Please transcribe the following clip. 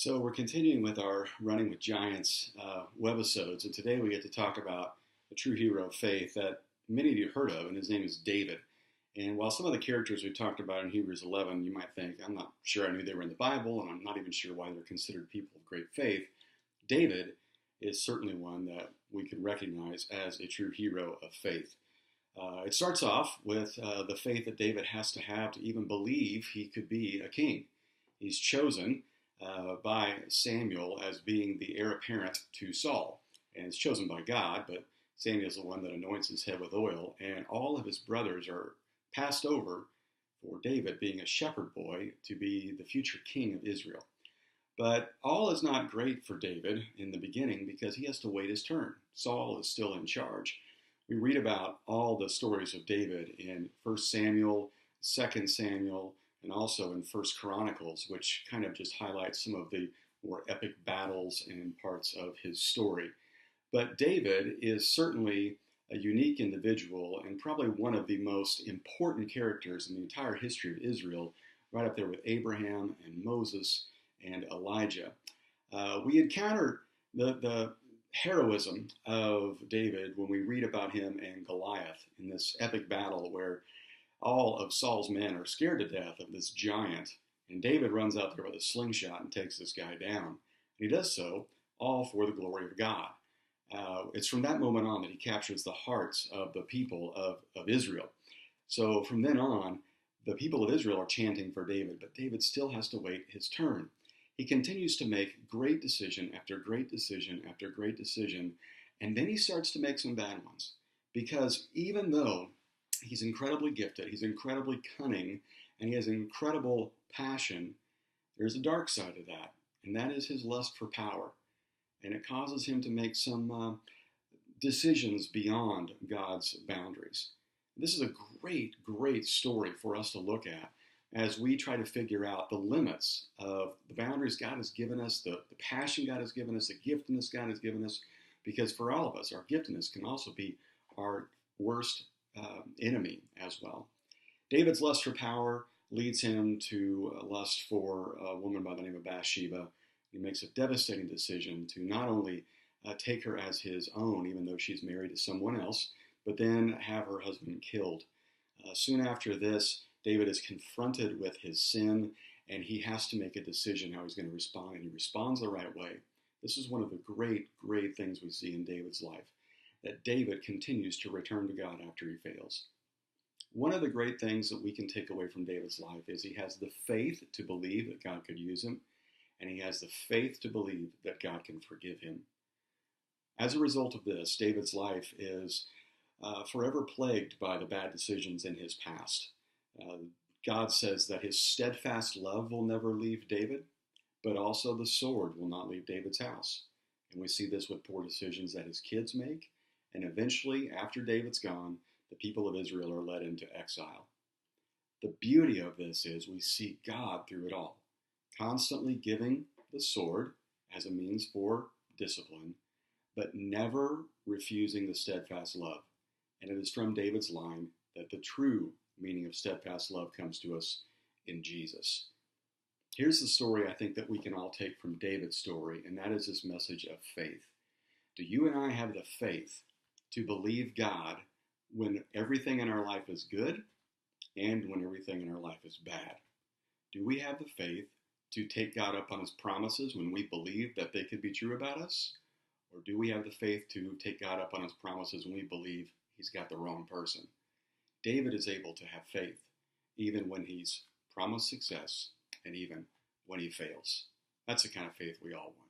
So we're continuing with our Running with Giants webisodes, and today we get to talk about a true hero of faith that many of you heard of, and his name is David. And while some of the characters we talked about in Hebrews 11, you might think, I'm not sure I knew they were in the Bible, and I'm not even sure why they're considered people of great faith, David is certainly one that we can recognize as a true hero of faith. It starts off with the faith that David has to have to even believe he could be a king. He's chosen by Samuel as being the heir apparent to Saul. And it's chosen by God, but Samuel's the one that anoints his head with oil, and all of his brothers are passed over for David, being a shepherd boy, to be the future king of Israel. But all is not great for David in the beginning because he has to wait his turn. Saul is still in charge. We read about all the stories of David in 1 Samuel, 2 Samuel, and also in 1 Chronicles, which kind of just highlights some of the more epic battles and parts of his story. But David is certainly a unique individual and probably one of the most important characters in the entire history of Israel, right up there with Abraham and Moses and Elijah. We encounter the heroism of David when we read about him and Goliath in this epic battle where all of Saul's men are scared to death of this giant, and David runs out there with a slingshot and takes this guy down. And he does so all for the glory of God. It's from that moment on that he captures the hearts of the people of Israel. So from then on, the people of Israel are chanting for David, but David still has to wait his turn. He continues to make great decision after great decision after great decision, and then he starts to make some bad ones. Because even though he's incredibly gifted, he's incredibly cunning, and he has incredible passion, there's a dark side of that, and that is his lust for power. And it causes him to make some decisions beyond God's boundaries. This is a great, great story for us to look at as we try to figure out the limits of the boundaries God has given us, the passion God has given us, the giftedness God has given us, because for all of us, our giftedness can also be our worst enemy as well. David's lust for power leads him to lust for a woman by the name of Bathsheba. He makes a devastating decision to not only take her as his own, even though she's married to someone else, but then have her husband killed. Soon after this, David is confronted with his sin, and he has to make a decision how he's going to respond, and he responds the right way. This is one of the great, great things we see in David's life, that David continues to return to God after he fails. One of the great things that we can take away from David's life is he has the faith to believe that God could use him, and he has the faith to believe that God can forgive him. As a result of this, David's life is forever plagued by the bad decisions in his past. God says that his steadfast love will never leave David, but also the sword will not leave David's house. And we see this with poor decisions that his kids make, and eventually, after David's gone, the people of Israel are led into exile. The beauty of this is we see God through it all, constantly giving the sword as a means for discipline, but never refusing the steadfast love. And it is from David's line that the true meaning of steadfast love comes to us in Jesus. Here's the story I think that we can all take from David's story, and that is this message of faith. Do you and I have the faith to believe God when everything in our life is good and when everything in our life is bad? Do we have the faith to take God up on his promises when we believe that they could be true about us? Or do we have the faith to take God up on his promises when we believe he's got the wrong person? David is able to have faith even when he's promised success and even when he fails. That's the kind of faith we all want.